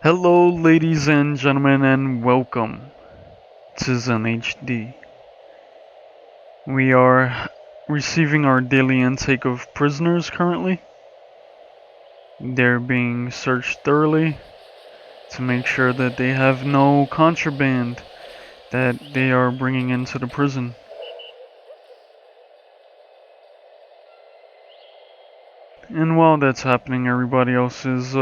Hello, ladies and gentlemen, and welcome to ZenHD. We are receiving our daily intake of prisoners currently. They're being searched thoroughly to make sure that they have no contraband that they are bringing into the prison. And while that's happening, everybody else is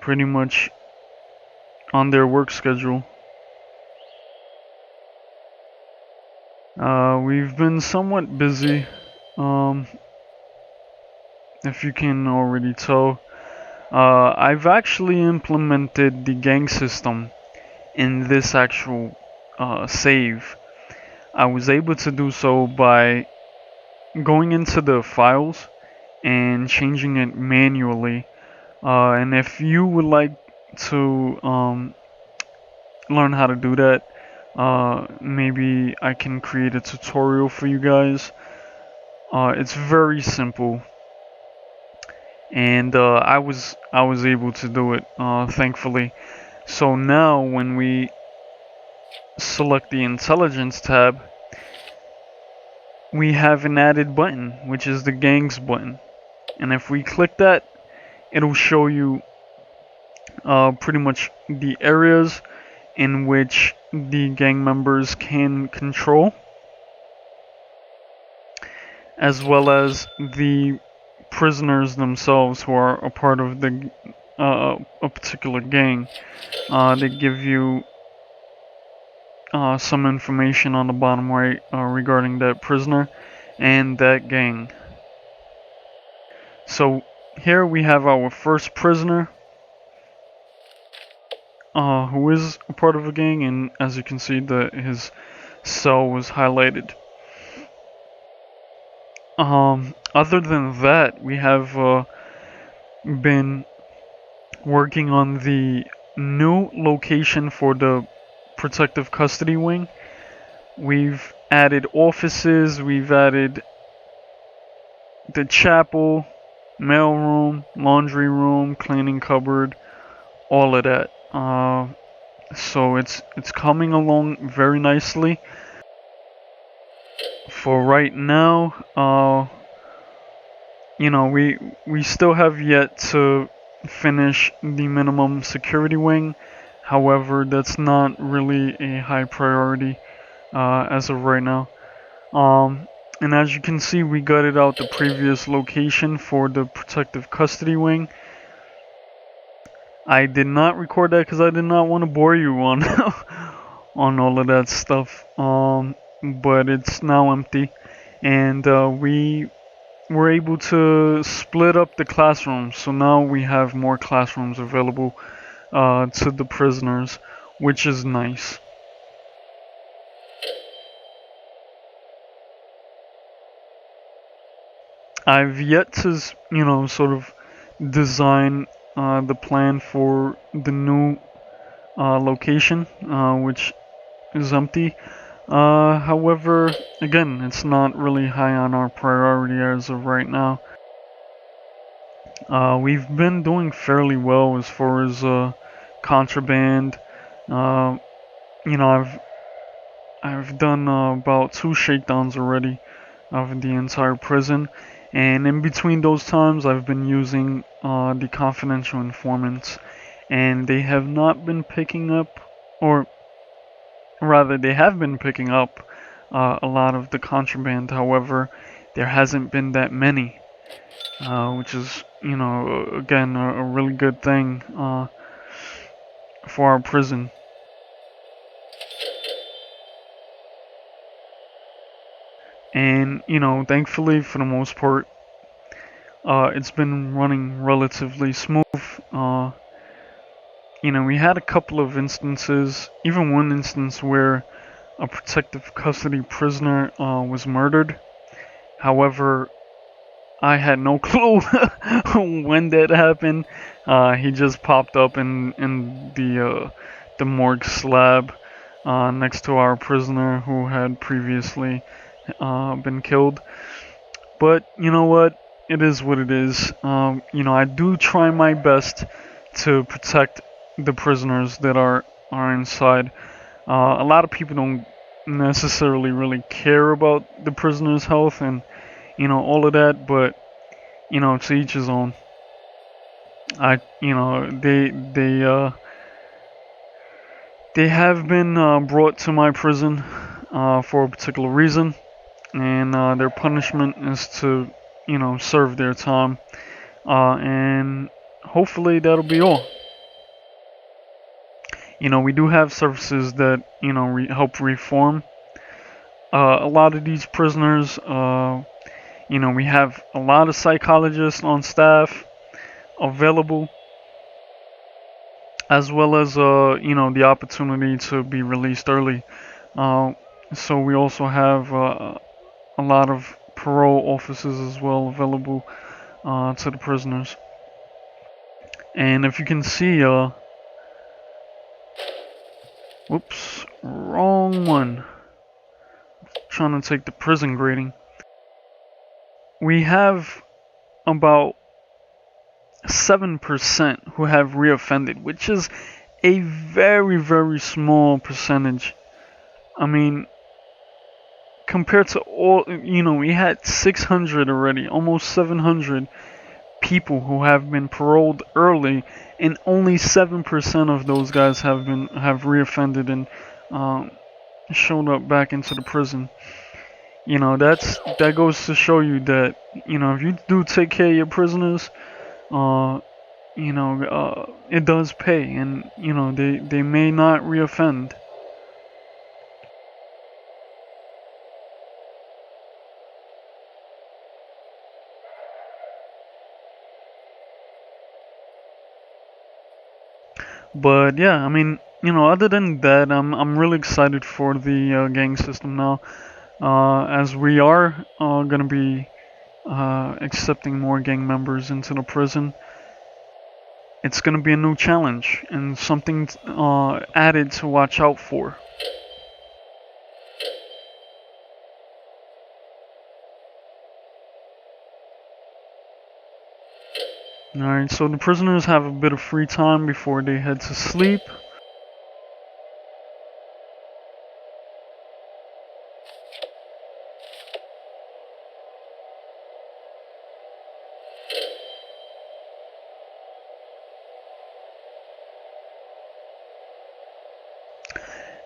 pretty much on their work schedule. We've been somewhat busy, if you can already tell. I've actually implemented the gang system in this actual save. I was able to do so by going into the files and changing it manually. And if you would like to learn how to do that, maybe I can create a tutorial for you guys. It's very simple, and I was able to do it, thankfully. So now when we select the intelligence tab, we have an added button, which is the gangs button. And if we click that, it'll show you pretty much the areas in which the gang members can control, as well as the prisoners themselves who are a part of the a particular gang. They give you some information on the bottom right regarding that prisoner and that gang. So here we have our first prisoner, who is a part of a gang, and as you can see, his cell was highlighted. Other than that, we have been working on the new location for the protective custody wing. We've added offices, we've added the chapel, mailroom, laundry room, cleaning cupboard, all of that. So it's coming along very nicely. For right now, we still have yet to finish the minimum security wing. However, that's not really a high priority as of right now. And as you can see, we gutted out the previous location for the protective custody wing. I did not record that because I did not want to bore you on on all of that stuff. But it's now empty, and we were able to split up the classrooms. So now we have more classrooms available to the prisoners, which is nice. I've yet to, sort of design the plan for the new location, which is empty. However, again, it's not really high on our priority as of right now. We've been doing fairly well as far as contraband. Uh, I've done about 2 shakedowns already of the entire prison, and in between those times, I've been using the confidential informants, and they have not been picking up, or rather, they have been picking up a lot of the contraband. However, there hasn't been that many, which is, again, a really good thing for our prison. And, thankfully, for the most part, it's been running relatively smooth. Uh, we had a couple of instances, even one instance where a protective custody prisoner was murdered. However, I had no clue when that happened. He just popped up in the morgue slab next to our prisoner who had previously been killed. But you know what? It is what it is. I do try my best to protect the prisoners that are inside. A lot of people don't necessarily really care about the prisoners' health and all of that, but to each his own. They have been brought to my prison for a particular reason, and their punishment is to serve their time, and hopefully that'll be all. We do have services that help reform a lot of these prisoners. We have a lot of psychologists on staff available, as well as the opportunity to be released early. Uh, so we also have a lot of parole officers as well available to the prisoners. And if you can see, whoops, wrong one. Trying to take the prison grading. We have about 7% who have reoffended, which is a very, very small percentage. I mean, compared to all, we had 600 already, almost 700 people who have been paroled early, and only 7% of those guys have reoffended and um, shown up back into the prison. That goes to show you that if you do take care of your prisoners, uh, it does pay, and they may not reoffend. But yeah, I mean, other than that, I'm really excited for the gang system now, as we are gonna be accepting more gang members into the prison. It's gonna be a new challenge and something added to watch out for. Alright, so the prisoners have a bit of free time before they head to sleep.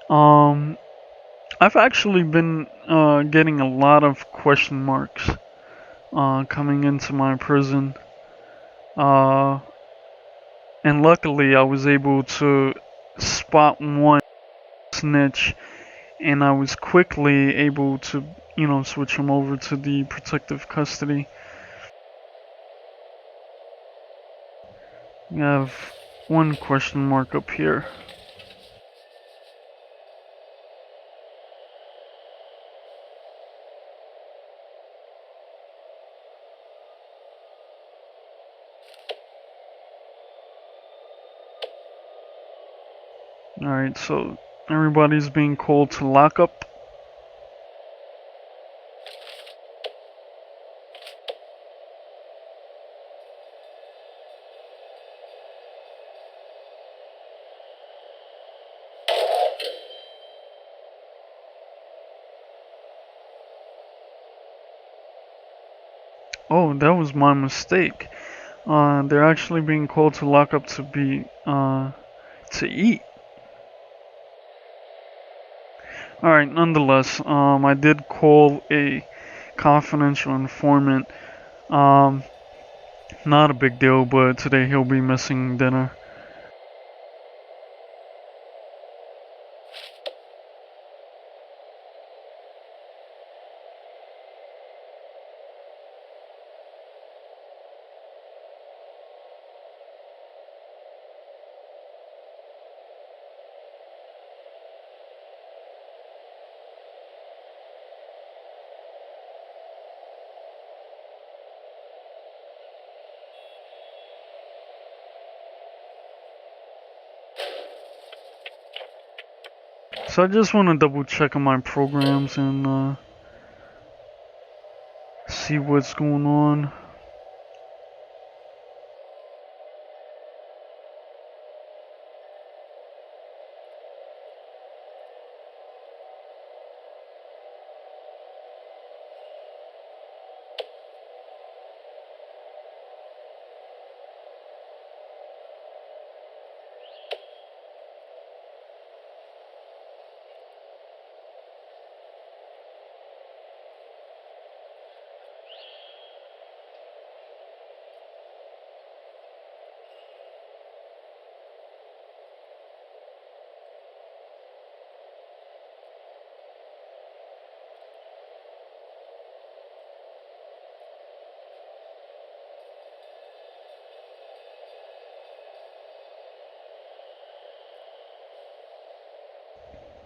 Um, I've actually been getting a lot of question marks coming into my prison. Uh, and luckily I was able to spot one snitch, and I was quickly able to, switch him over to the protective custody. We have one question mark up here. Alright, so everybody's being called to lockup. Oh, that was my mistake. They're actually being called to lockup to eat. Alright, nonetheless, I did call a confidential informant. Um, Not a big deal, but today he'll be missing dinner. So I just want to double check on my programs and see what's going on.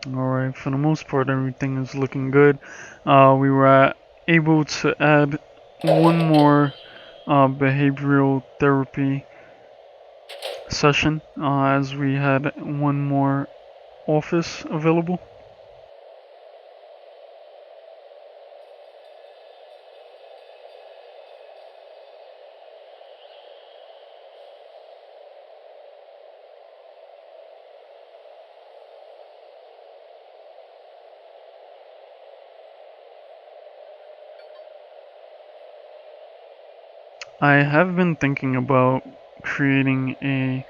Alright, for the most part, everything is looking good. We were able to add one more behavioral therapy session as we had one more office available. I have been thinking about creating a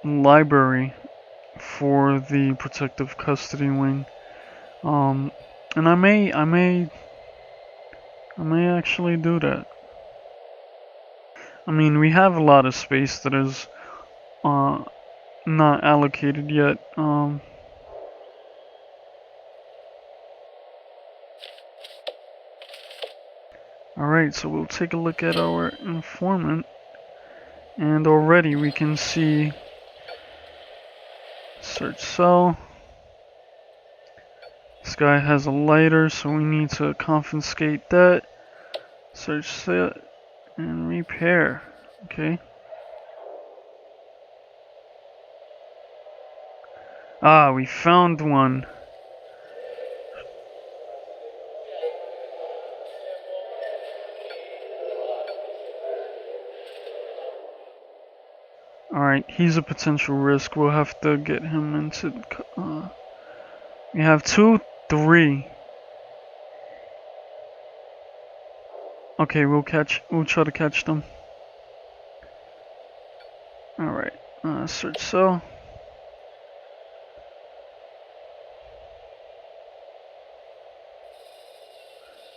library for the protective custody wing. And I may actually do that. I mean, we have a lot of space that is uh, not allocated yet. Alright, so we'll take a look at our informant. And already we can see search cell. This guy has a lighter, so we need to confiscate that. Search set and repair. Okay. Ah, we found one. Alright, he's a potential risk. We'll have to get him into... we have 2, 3. Okay, we'll try to catch them. Alright, search cell.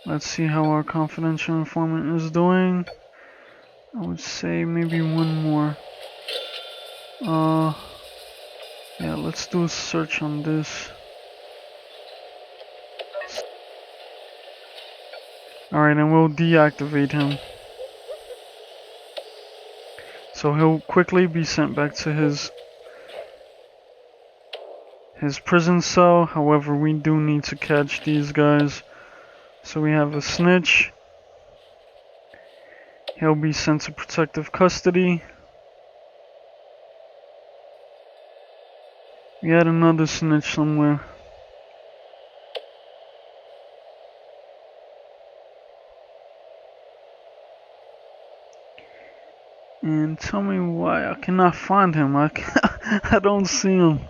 Let's see how our confidential informant is doing. I would say maybe one more. Yeah, let's do a search on this. Alright, and we'll deactivate him. So he'll quickly be sent back to his prison cell. However, we do need to catch these guys. So we have a snitch. He'll be sent to protective custody. We had another snitch somewhere. And tell me why I cannot find him. I don't see him.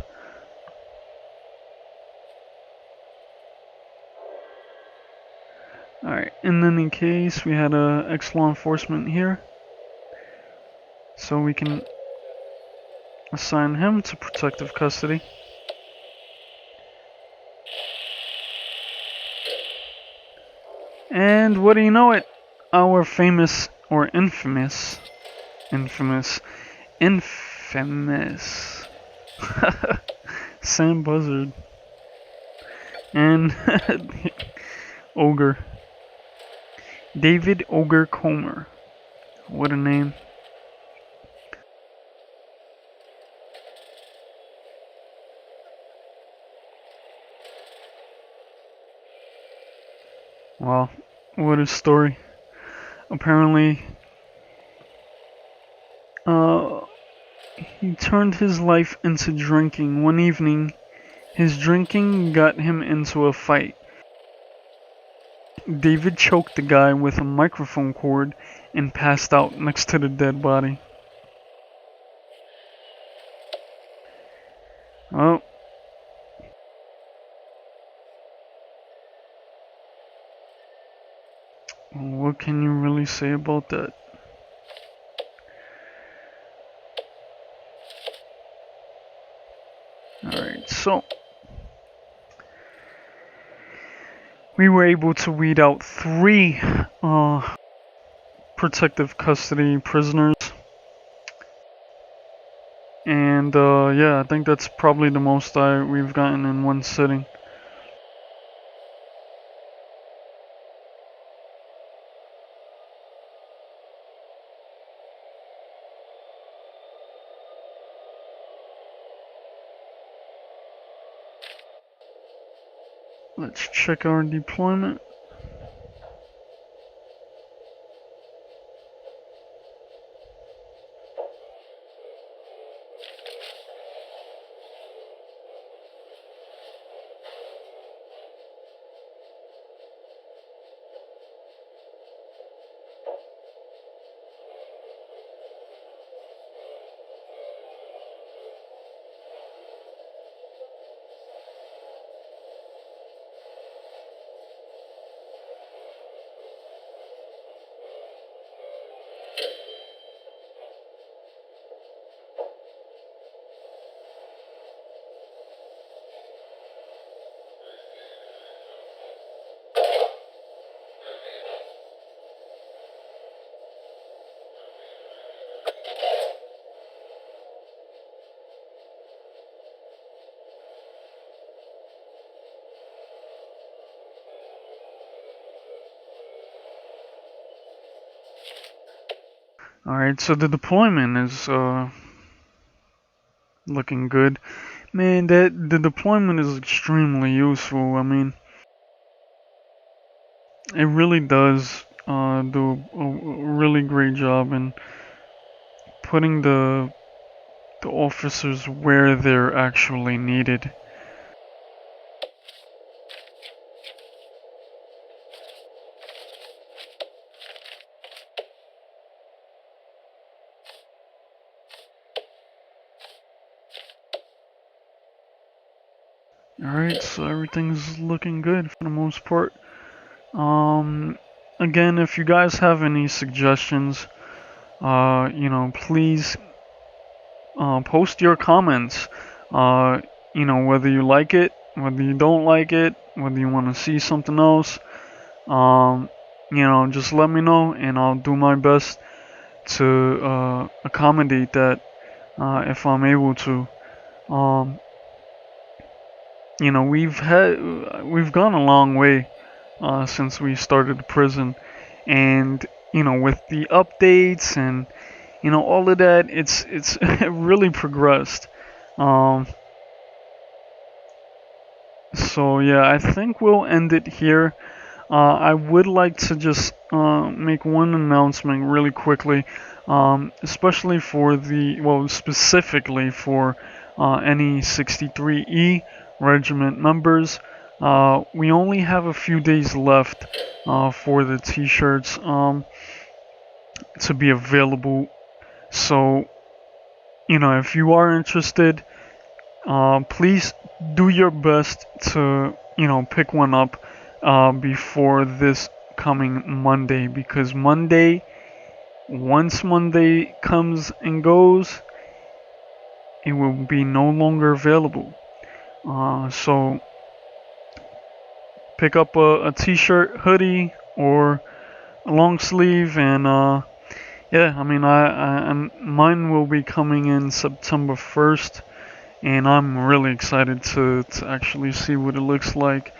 Alright, in any case, we had a ex-law enforcement here. So we can assign him to protective custody. And what do you know it? Our famous, or infamous, Sam Buzzard. And Ogre. David Ogre Comer. What a name. Wow, what a story. Apparently, he turned turned his life into drinking. One evening, his drinking got him into a fight. David choked the guy with a microphone cord and passed out next to the dead body. Oh. What can you really say about that? Alright, so we were able to weed out 3 protective custody prisoners. And yeah, I think that's probably the most we've gotten in one sitting. Let's check our deployment. Alright, so the deployment is looking good. Man, the deployment is extremely useful. I mean, it really does do a really great job in putting the officers where they're actually needed. Alright, so everything's looking good for the most part. Again, if you guys have any suggestions, please post your comments. Whether you like it, whether you don't like it, whether you want to see something else. Just let me know, and I'll do my best to accommodate that if I'm able to. Um, we've gone a long way since we started the prison, and with the updates and all of that, it's really progressed. Um, so yeah, I think we'll end it here. I would like to just make one announcement really quickly, especially specifically for any 63E regiment members. We only have a few days left for the t-shirts to be available. So, if you are interested, please do your best to, pick one up before this coming Monday, because once Monday comes and goes, it will be no longer available. So pick up a t-shirt, hoodie, or a long sleeve, and yeah, I mean, mine will be coming in September 1st, and I'm really excited to actually see what it looks like.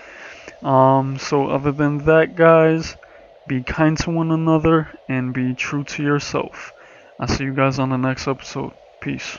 So other than that, guys, be kind to one another and be true to yourself. I'll see you guys on the next episode. Peace.